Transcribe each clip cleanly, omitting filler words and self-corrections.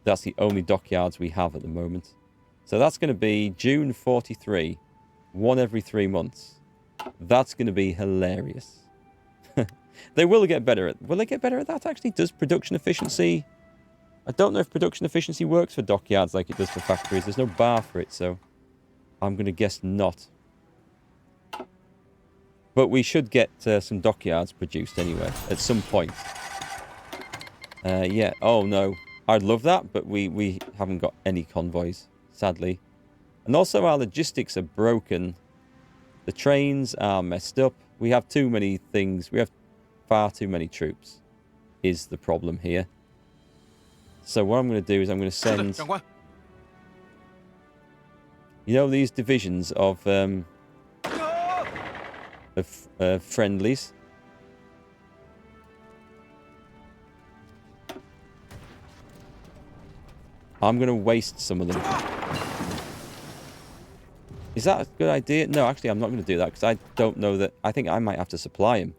That's the only dockyards we have at the moment. So that's going to be June 43. 1 every 3 months. That's going to be hilarious. They will get better at... Will they get better at that, actually? Does production efficiency... I don't know if production efficiency works for dockyards like it does for factories. There's no bar for it, so... I'm going to guess not. But we should get some dockyards produced anyway, at some point. Yeah. Oh, no. I'd love that, but we haven't got any convoys, sadly. And also our logistics are broken. The trains are messed up. We have too many things. We have far too many troops, is the problem here. So what I'm going to do is I'm going to send... You know these divisions of friendlies? I'm going to waste some of them. Is that a good idea? No, actually, I'm not going to do that because I don't know that... I think I might have to supply him.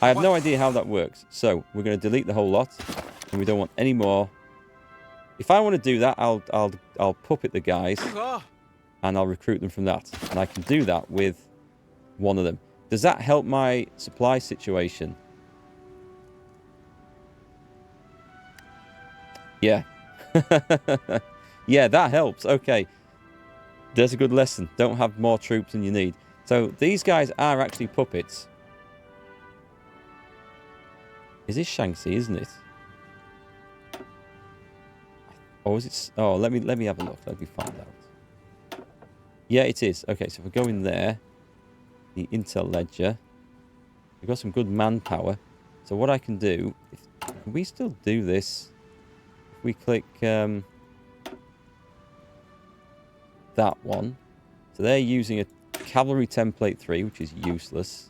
I have no idea how that works. So, we're going to delete the whole lot. And we don't want any more. If I want to do that, I'll puppet the guys. And I'll recruit them from that. And I can do that with one of them. Does that help my supply situation? Yeah. Yeah, that helps. Okay. There's a good lesson. Don't have more troops than you need. So these guys are actually puppets. Is this Shaanxi, isn't it? Or is it... Oh, let me have a look. Let me find out. Yeah, it is. Okay, so if we go in there, the Intel ledger, we've got some good manpower. So what I can do, can we still do this? If we click that one. So they're using a cavalry template 3, which is useless.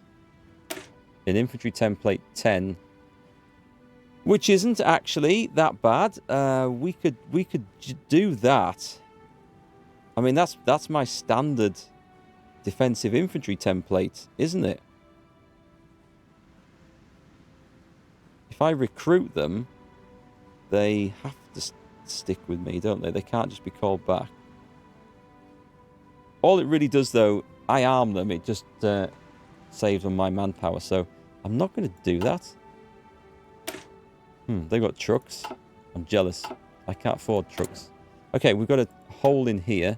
An infantry template 10, which isn't actually that bad. We could do that. I mean, that's my standard defensive infantry template, isn't it? If I recruit them, they have to stick with me, don't they? They can't just be called back. All it really does, though, I arm them. It just saves on my manpower. So I'm not going to do that. They've got trucks. I'm jealous. I can't afford trucks. Okay, we've got a hole in here.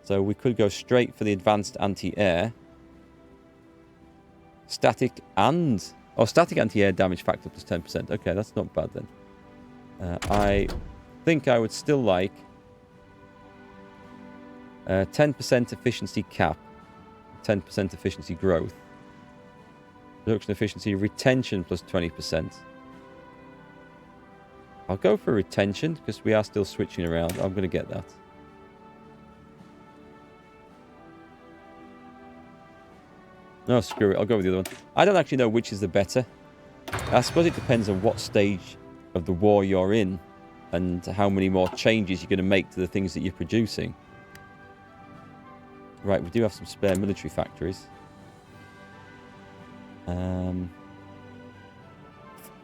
So we could go straight for the advanced anti-air. Static and... Oh, static anti-air damage factor plus 10%. Okay, that's not bad then. I think I would still like 10% efficiency cap. 10% efficiency growth. Production efficiency retention plus 20%. I'll go for retention because we are still switching around. I'm going to get that. No, screw it. I'll go with the other one. I don't actually know which is the better. I suppose it depends on what stage of the war you're in and how many more changes you're going to make to the things that you're producing. Right, we do have some spare military factories.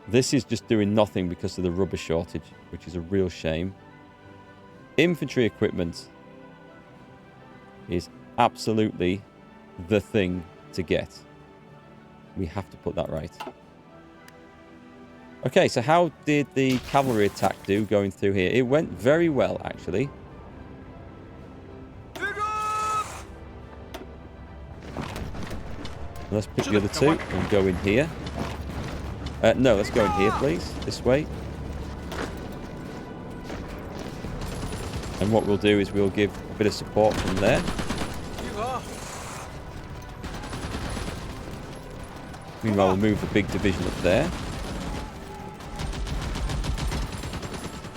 This is just doing nothing because of the rubber shortage, which is a real shame. Infantry equipment is absolutely the thing to get. We have to put that right. Okay, so how did the cavalry attack do going through here? It went very well, actually. Let's pick the other two and go in here. No, let's go in here, please. This way. And what we'll do is we'll give a bit of support from there. Meanwhile, we'll move the big division up there.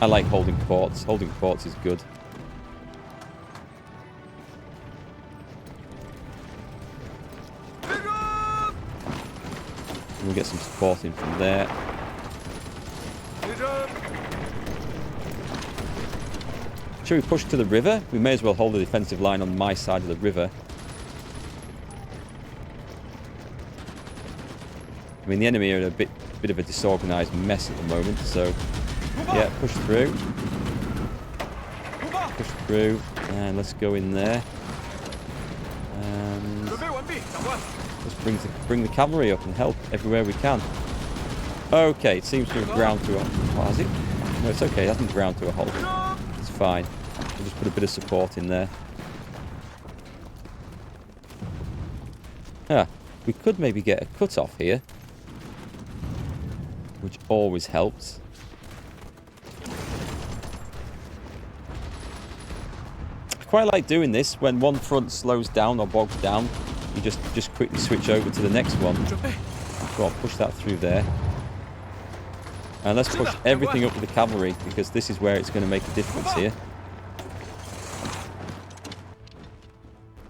I like holding forts. Holding forts is good. We'll get some support in from there. Should we push to the river? We may as well hold the defensive line on my side of the river. I mean, the enemy are in a bit of a disorganized mess at the moment, so Yeah, push through. Push through. And let's go in there. And let's bring the cavalry up and help everywhere we can. Okay, it seems to have ground to a... What, has it? No, it's okay. It hasn't ground to a halt. It's fine. We'll just put a bit of support in there. We could maybe get a cut-off here, which always helps. I quite like doing this. When one front slows down or bogs down, you just quickly switch over to the next one. Go on, push that through there. And let's push everything up with the cavalry, because this is where it's going to make a difference here.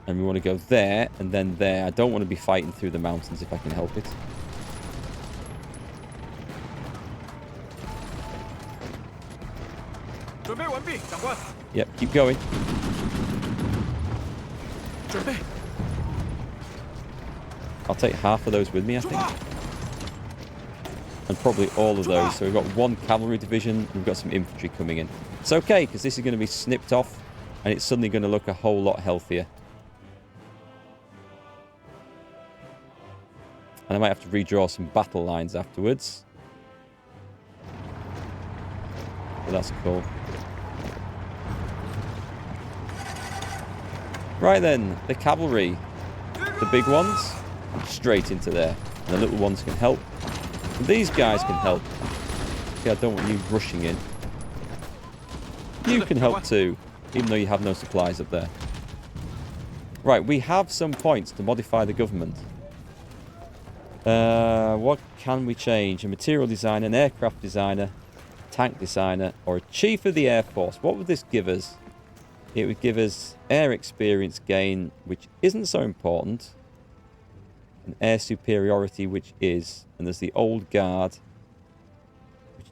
And we want to go there, and then there. I don't want to be fighting through the mountains if I can help it. Yep, keep going. I'll take half of those with me, I think. And probably all of those. So we've got one cavalry division, we've got some infantry coming in. It's okay, because this is going to be snipped off, and it's suddenly going to look a whole lot healthier. And I might have to redraw some battle lines afterwards. But that's cool. Right then, the cavalry. The big ones, straight into there. And the little ones can help. And these guys can help. Okay, I don't want you rushing in. You can help too, even though you have no supplies up there. Right, we have some points to modify the government. What can we change? A material designer, an aircraft designer, tank designer, or a chief of the Air Force. What would this give us? It would give us air experience gain, which isn't so important. And air superiority, which is. And there's the old guard, which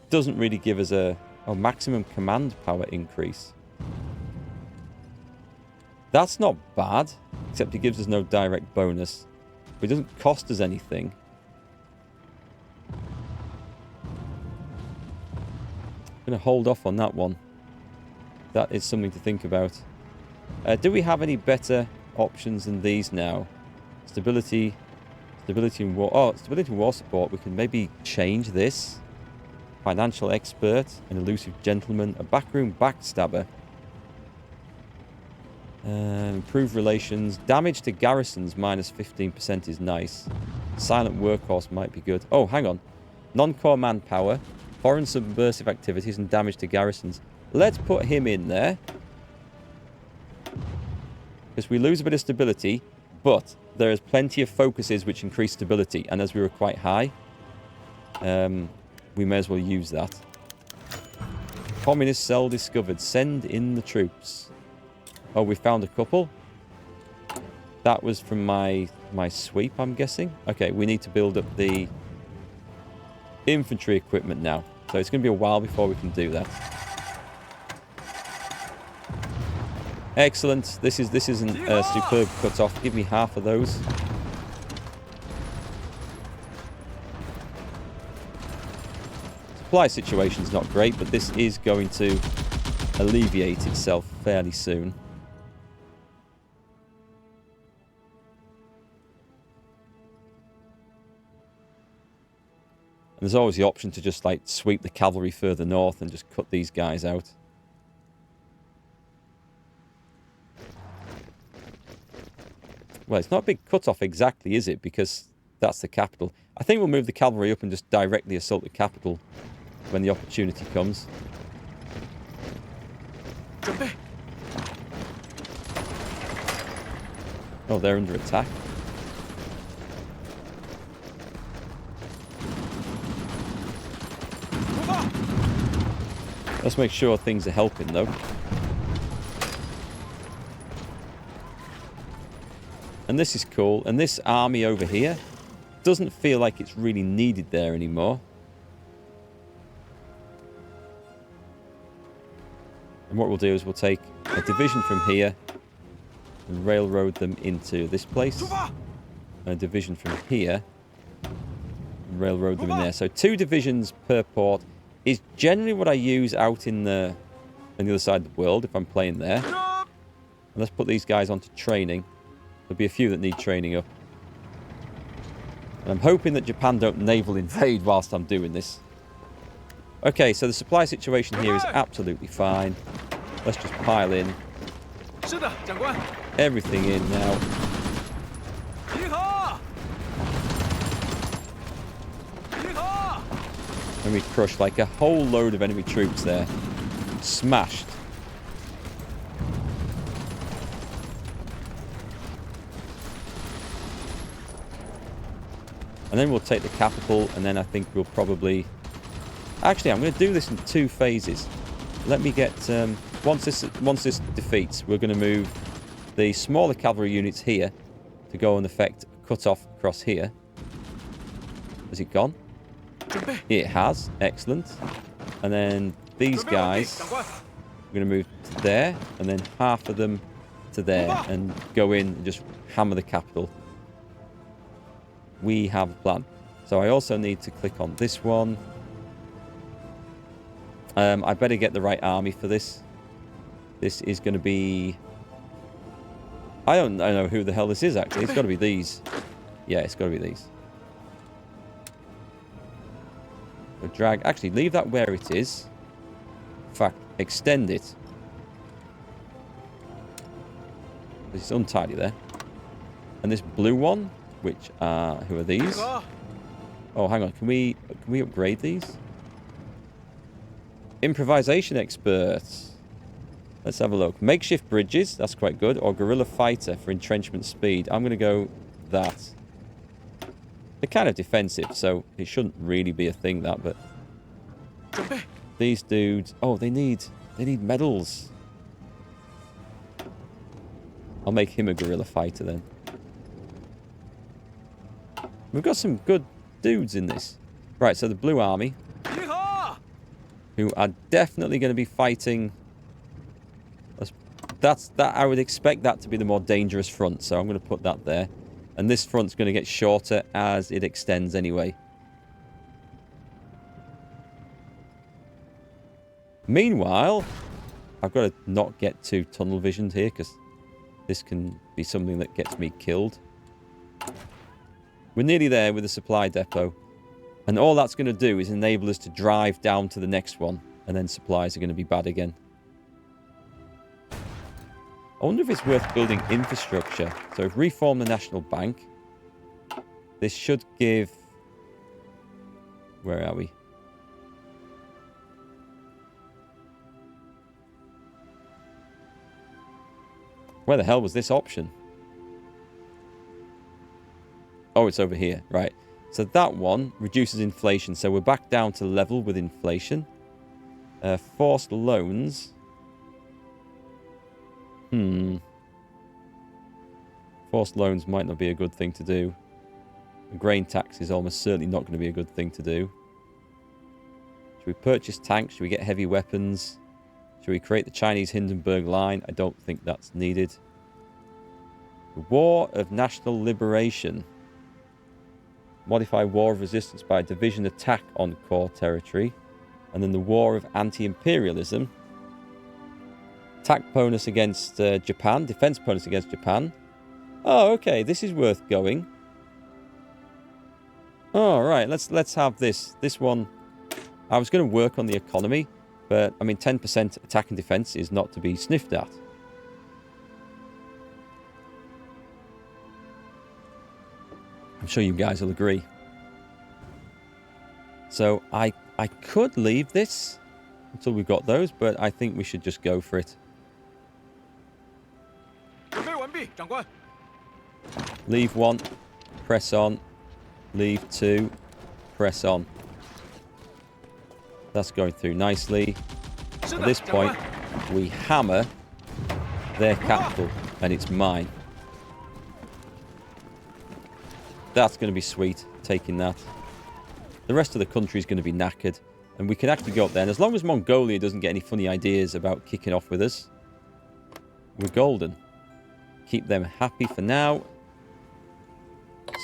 doesn't really give us a maximum command power increase. That's not bad, except it gives us no direct bonus. But it doesn't cost us anything. I'm going to hold off on that one. That is something to think about. Do we have any better options than these now? Stability and war. Oh, stability and war support. We can maybe change this. Financial expert, an elusive gentleman, a backroom backstabber. Improve relations. Damage to garrisons minus 15% is nice. Silent workhorse might be good. Oh, hang on. Non-core manpower, foreign subversive activities, and damage to garrisons. Let's put him in there. Because we lose a bit of stability, but there is plenty of focuses which increase stability. And as we were quite high, we may as well use that. Communist cell discovered. Send in the troops. Oh, we found a couple. That was from my sweep, I'm guessing. Okay, we need to build up the infantry equipment now. So it's going to be a while before we can do that. Excellent. This isn't a superb cut-off. Give me half of those. Supply situation's not great, but this is going to alleviate itself fairly soon. And there's always the option to just like sweep the cavalry further north and just cut these guys out. Well, it's not a big cut-off exactly, is it? Because that's the capital. I think we'll move the cavalry up and just directly assault the capital when the opportunity comes. Oh, they're under attack. Let's make sure things are helping, though. And this is cool. And this army over here doesn't feel like it's really needed there anymore. And what we'll do is we'll take a division from here and railroad them into this place. And a division from here and railroad them in there. So 2 divisions per port. is generally what I use out on the other side of the world if I'm playing there. And let's put these guys onto training. There'll be a few that need training up. And I'm hoping that Japan don't naval invade whilst I'm doing this. Okay, so the supply situation here is absolutely fine. Let's just pile in everything in now. And we crushed like a whole load of enemy troops there. Smashed. And then we'll take the capital, and then I think we'll probably... Actually, I'm going to do this in 2 phases. Let me get... Once this defeats, we're going to move the smaller cavalry units here to go and effect a cut-off across here. Has it gone? It has. Excellent. And then these guys, we're going to move to there, and then half of them to there, and go in and just hammer the capital. We have a plan. So I also need to click on this one. I better get the right army for this. This is going to be... I don't know who the hell this is, actually. It's got to be these. Yeah, it's got to be these. So drag... Actually, leave that where it is. In fact, extend it. It's untidy there. And this blue one, which are... Who are these? Oh, hang on. Can we upgrade these? Improvisation experts. Let's have a look. Makeshift bridges. That's quite good. Or guerrilla fighter for entrenchment speed. I'm going to go that. They're kind of defensive, so it shouldn't really be a thing, that, but... These dudes... Oh, they need medals. I'll make him a guerrilla fighter, then. We've got some good dudes in this. Right, so the blue army... who are definitely going to be fighting... I would expect that to be the more dangerous front, so I'm going to put that there. And this front's going to get shorter as it extends anyway. Meanwhile, I've got to not get too tunnel visioned here, because this can be something that gets me killed. We're nearly there with the supply depot. And all that's going to do is enable us to drive down to the next one. And then supplies are going to be bad again. I wonder if it's worth building infrastructure. So if reform the National Bank. This should give... Where are we? Where the hell was this option? Oh, it's over here. Right. So that one reduces inflation. So we're back down to level with inflation. Forced loans. Forced loans might not be a good thing to do. The grain tax is almost certainly not going to be a good thing to do. Should we purchase tanks? Should we get heavy weapons? Should we create the Chinese Hindenburg Line? I don't think that's needed. The War of National Liberation. Modify War of Resistance by division attack on core territory. And then the War of Anti-Imperialism. Attack bonus against Japan. Defense bonus against Japan. Oh, okay. This is worth going. All right. Let's have this. This one. I was going to work on the economy, but I mean 10% attack and defense is not to be sniffed at. I'm sure you guys will agree. So I could leave this until we've got those, but I think we should just go for it. Leave 1, press on. Leave 2, press on. That's going through nicely. At this point, we hammer their capital, and it's mine. That's going to be sweet, taking that. The rest of the country is going to be knackered, and we can actually go up there. And as long as Mongolia doesn't get any funny ideas about kicking off with us, we're golden. Keep them happy for now.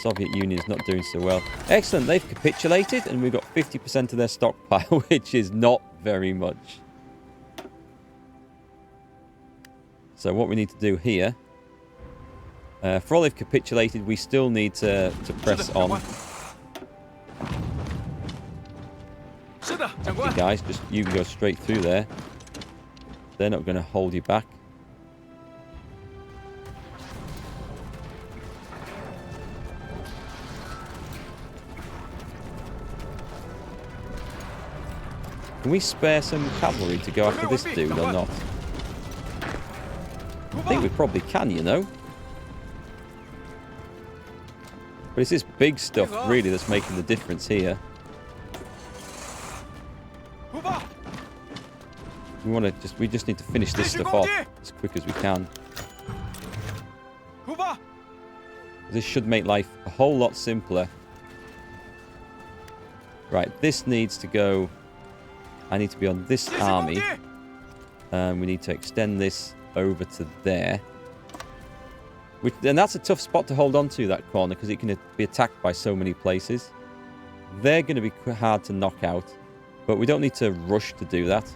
Soviet Union's not doing so well. Excellent, they've capitulated, and we've got 50% of their stockpile, which is not very much. So what we need to do here, for all they've capitulated, we still need to press on. Actually, guys, just you can go straight through there. They're not going to hold you back. Can we spare some cavalry to go after this dude or not? I think we probably can, you know. But it's this big stuff, really, that's making the difference here. We just need to finish this stuff off as quick as we can. This should make life a whole lot simpler. Right, this needs to go... I need to be on this army. We need to extend this over to there. And that's a tough spot to hold on to, that corner, because it can be attacked by so many places. They're going to be hard to knock out, but we don't need to rush to do that.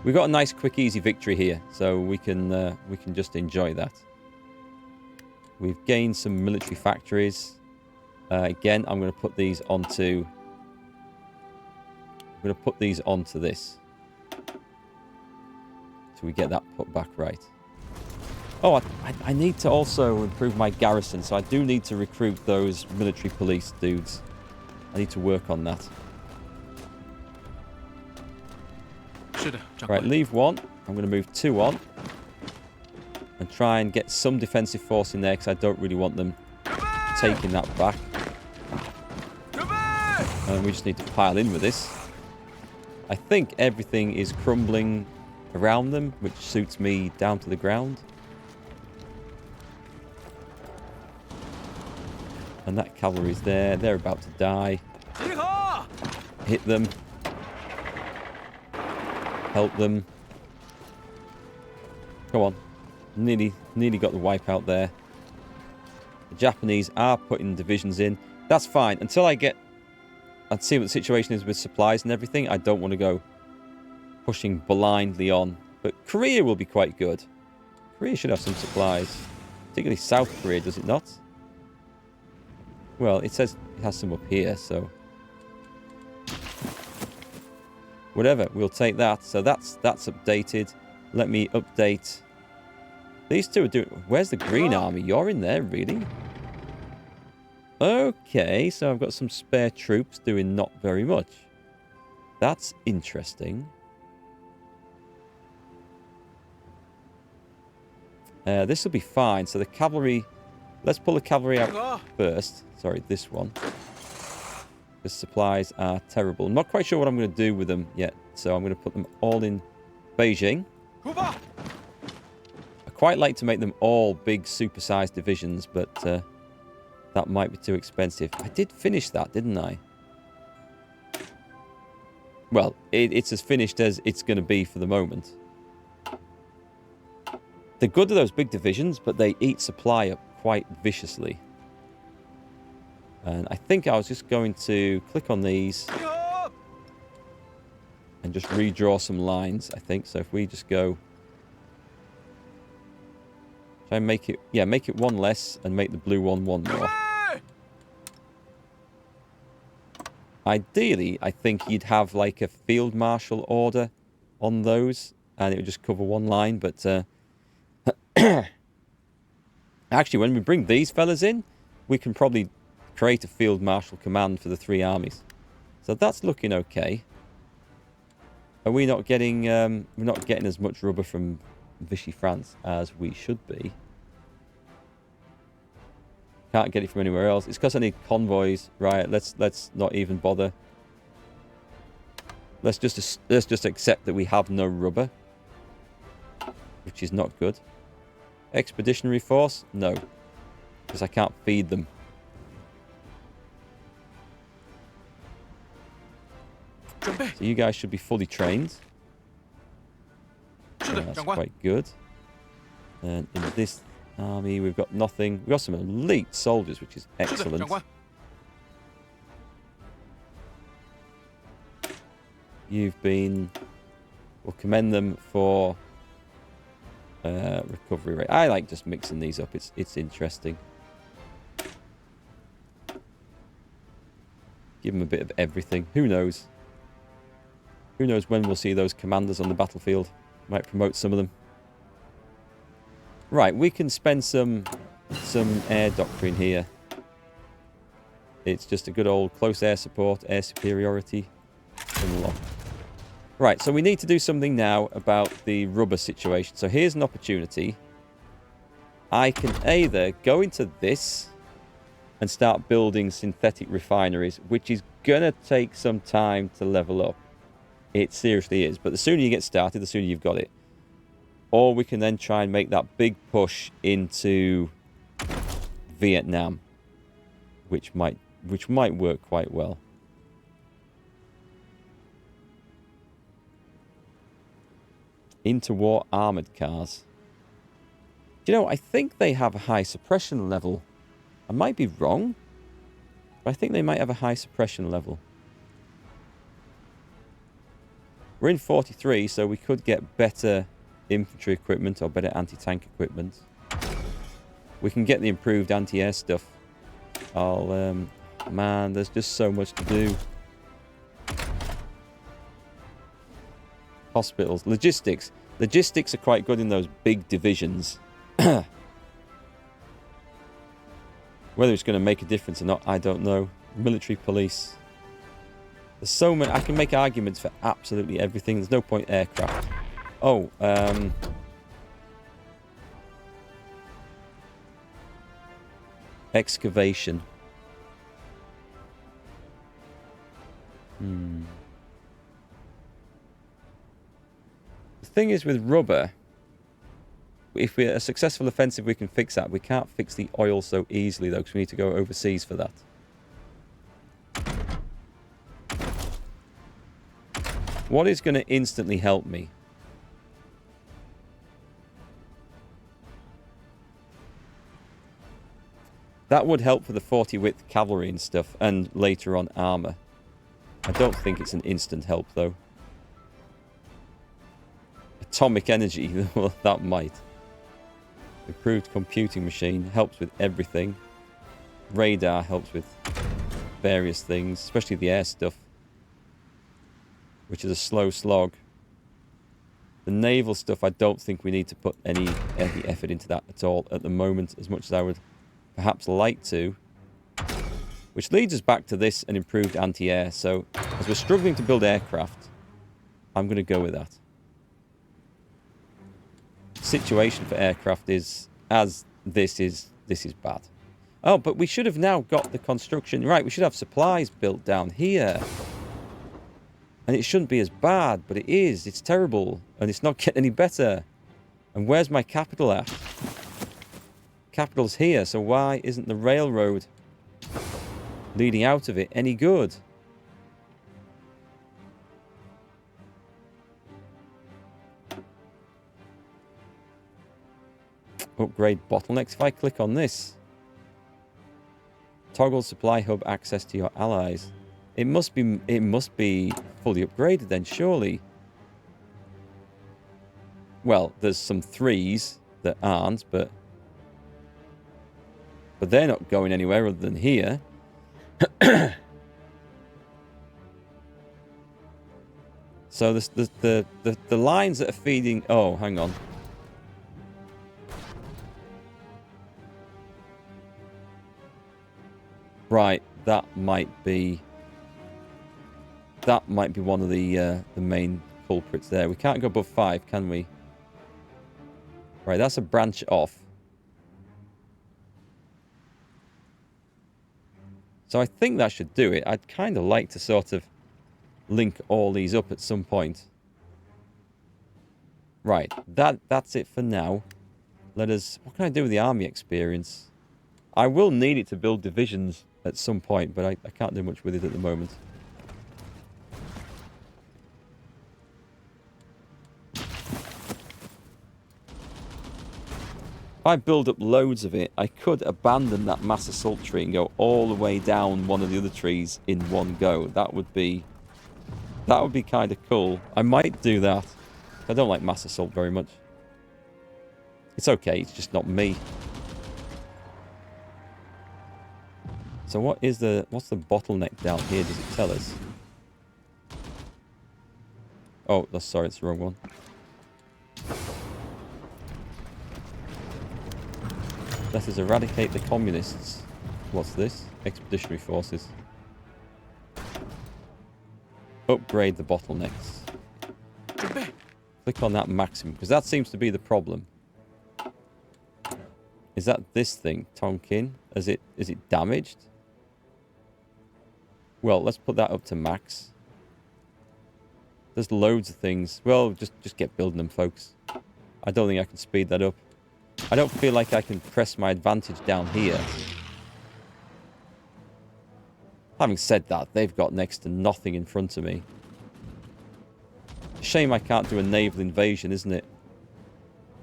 We've got a nice, quick, easy victory here, so we can just enjoy that. We've gained some military factories. Again, I'm going to put these onto... I'm going to put these onto this. So we get that put back right. Oh, I need to also improve my garrison, so I do need to recruit those military police dudes. I need to work on that. Right, leave one. I'm going to move 2 on. And try and get some defensive force in there, because I don't really want them taking that back. And we just need to pile in with this. I think everything is crumbling around them, which suits me down to the ground. And that cavalry's there. They're about to die. Hit them. Help them. Come on. Nearly got the wipe out there. The Japanese are putting divisions in. That's fine. Until I see what the situation is with supplies and everything, I don't want to go pushing blindly on. But Korea will be quite good. Korea should have some supplies. Particularly South Korea, does it not? Well, it says it has some up here, so... Whatever, we'll take that. So that's updated. Let me update. These two are doing... Where's the Green Army? You're in there, really? Okay, so I've got some spare troops doing not very much. That's interesting. This will be fine. So the cavalry... Let's pull the cavalry out first. Sorry, this one. The supplies are terrible. I'm not quite sure what I'm going to do with them yet. So I'm going to put them all in Beijing. I quite like to make them all big, supersized divisions, but that might be too expensive. I did finish that, didn't I? Well, it's as finished as it's going to be for the moment. They're good at those big divisions, but they eat supply up quite viciously. And I think I was just going to click on these and just redraw some lines, I think. So if we just go... Try and make it... Yeah, make it one less and make the blue one more. Ideally, I think you'd have like a field marshal order on those, and it would just cover one line, but... Actually, when we bring these fellas in, we can probably create a field marshal command for the 3 armies. So that's looking okay. Are we not getting... we're not getting as much rubber from Vichy France as we should be. Can't get it from anywhere else. It's because I need convoys. Right, let's not even bother. Let's just accept that we have no rubber, which is not good. Expeditionary force? No, because I can't feed them. So you guys should be fully trained. Yeah, that's quite good. And in this Army, we've got nothing. We've got some elite soldiers, which is excellent. You've been... We'll commend them for recovery rate. I like just mixing these up. It's interesting. Give them a bit of everything. Who knows? Who knows when we'll see those commanders on the battlefield. Might promote some of them. Right, we can spend some air doctrine here. It's just a good old close air support, air superiority. Unlock. Right, so we need to do something now about the rubber situation. So here's an opportunity. I can either go into this and start building synthetic refineries, which is going to take some time to level up. It seriously is. But the sooner you get started, the sooner you've got it. Or we can then try and make that big push into Vietnam, which might work quite well. Interwar armoured cars. Do you know, I think they have a high suppression level. I might be wrong, but I think they might have a high suppression level. We're in 43, so we could get better infantry equipment or better anti-tank equipment. We can get the improved anti-air stuff. Man, there's just so much to do. Hospitals. Logistics. Logistics are quite good in those big divisions. Whether it's going to make a difference or not, I don't know. Military police. There's so many. I can make arguments for absolutely everything. There's no point aircraft. Oh, excavation. The thing is with rubber, if we're a successful offensive, we can fix that. We can't fix the oil so easily, though, because we need to go overseas for that. What is going to instantly help me? That would help for the 40 width cavalry and stuff, and later on armour. I don't think it's an instant help, though. Atomic energy, well, that might. Improved computing machine helps with everything. Radar helps with various things, especially the air stuff, which is a slow slog. The naval stuff, I don't think we need to put any effort into that at all at the moment, as much as I would perhaps like to. Which leads us back to this, an improved anti-air. So, as we're struggling to build aircraft, I'm going to go with that. Situation for aircraft is, as this is bad. Oh, but we should have now got the construction. Right, we should have supplies built down here. And it shouldn't be as bad, but it is. It's terrible. And it's not getting any better. And where's my capital at? Capital's here, so why isn't the railroad leading out of it any good? Upgrade bottlenecks. If I click on this, toggle supply hub access to your allies. It must be fully upgraded then, surely. Well, there's some 3s that aren't, but they're not going anywhere other than here. So the lines that are feeding. Oh, hang on. Right, that might be one of the main culprits there. We can't go above 5, can we? Right, that's a branch off. So I think that should do it. I'd kind of like to sort of link all these up at some point. Right, that's it for now. What can I do with the army experience? I will need it to build divisions at some point, but I can't do much with it at the moment. If I build up loads of it, I could abandon that mass assault tree and go all the way down one of the other trees in one go. That would be kind of cool. I might do that. I don't like mass assault very much. It's okay, it's just not me. So what's the bottleneck down here? Does it tell us? Oh, sorry, it's the wrong one. Let us eradicate the communists. What's this? Expeditionary forces. Upgrade the bottlenecks. Click on that maximum, because that seems to be the problem. Is that this thing, Tonkin? Is it damaged? Well, let's put that up to max. There's loads of things. Well, just get building them, folks. I don't think I can speed that up. I don't feel like I can press my advantage down here. Having said that, they've got next to nothing in front of me. Shame I can't do a naval invasion, isn't it?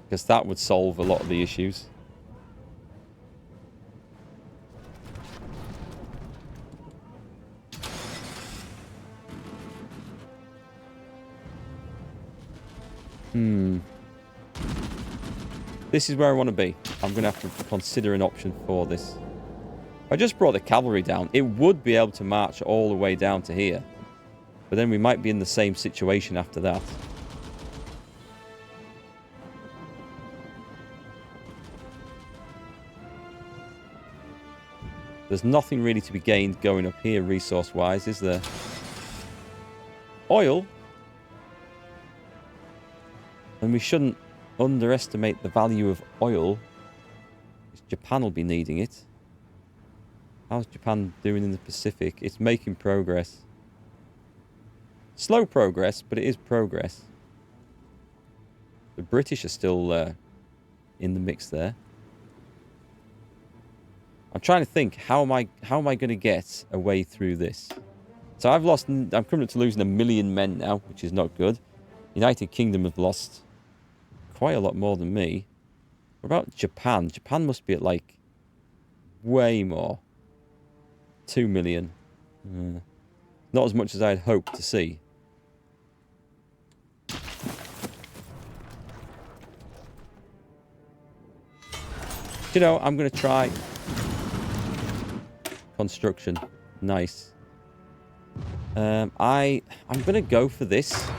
Because that would solve a lot of the issues. This is where I want to be. I'm going to have to consider an option for this. If I just brought the cavalry down, it would be able to march all the way down to here. But then we might be in the same situation after that. There's nothing really to be gained going up here resource-wise, is there? Oil? And we shouldn't underestimate the value of oil. Japan will be needing it. How's Japan doing in the Pacific? It's making progress. Slow progress, but it is progress. The British are still in the mix there. I'm trying to think, how am I going to get a way through this? So I'm coming up to losing 1 million men now, which is not good. United Kingdom have lost quite a lot more than me. What about Japan? Japan must be at like way more. 2 million. Not as much as I'd hoped to see. You know, I'm going to try construction. Nice. I'm going to go for this.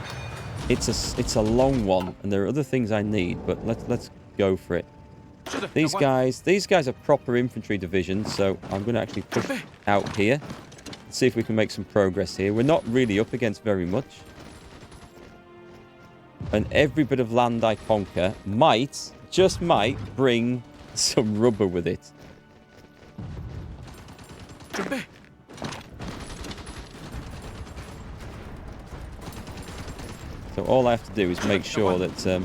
It's a long one, and there are other things I need, but let's go for it. These guys are proper infantry divisions, so I'm going to actually push out here and see if we can make some progress here. We're not really up against very much. And every bit of land I conquer might, just might, bring some rubber with it. So all I have to do is make sure that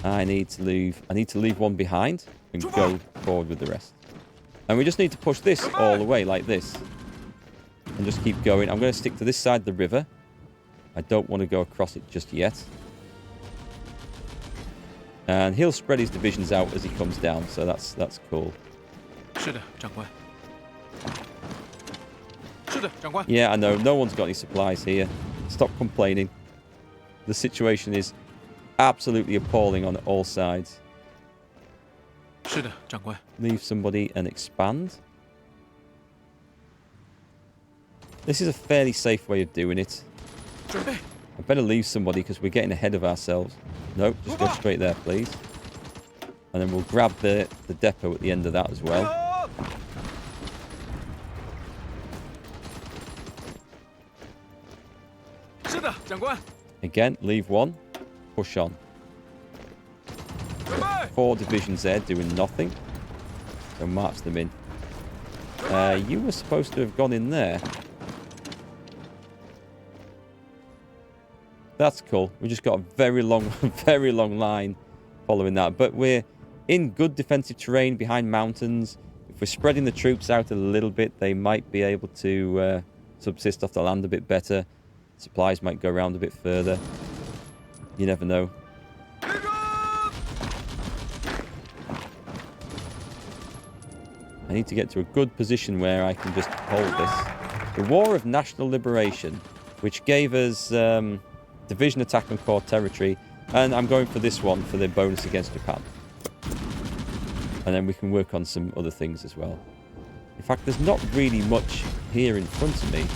I need to leave one behind and go forward with the rest. And we just need to push this all the way like this. And just keep going. I'm going to stick to this side of the river. I don't want to go across it just yet. And he'll spread his divisions out as he comes down, so that's cool. Yeah, I know. No one's got any supplies here. Stop complaining. The situation is absolutely appalling on all sides. Leave somebody and expand. This is a fairly safe way of doing it. I better leave somebody because we're getting ahead of ourselves. Nope, just go straight there, please. And then we'll grab the depot at the end of that as well. Again, leave one. Push on. 4 divisions there doing nothing. So march them in. You were supposed to have gone in there. That's cool. We just got a very long line following that. But we're in good defensive terrain behind mountains. If we're spreading the troops out a little bit, they might be able to subsist off the land a bit better. Supplies might go around a bit further. You never know. I need to get to a good position where I can just hold this. The War of National Liberation, which gave us division attack on core territory. And I'm going for this one for the bonus against Japan. And then we can work on some other things as well. In fact, there's not really much here in front of me.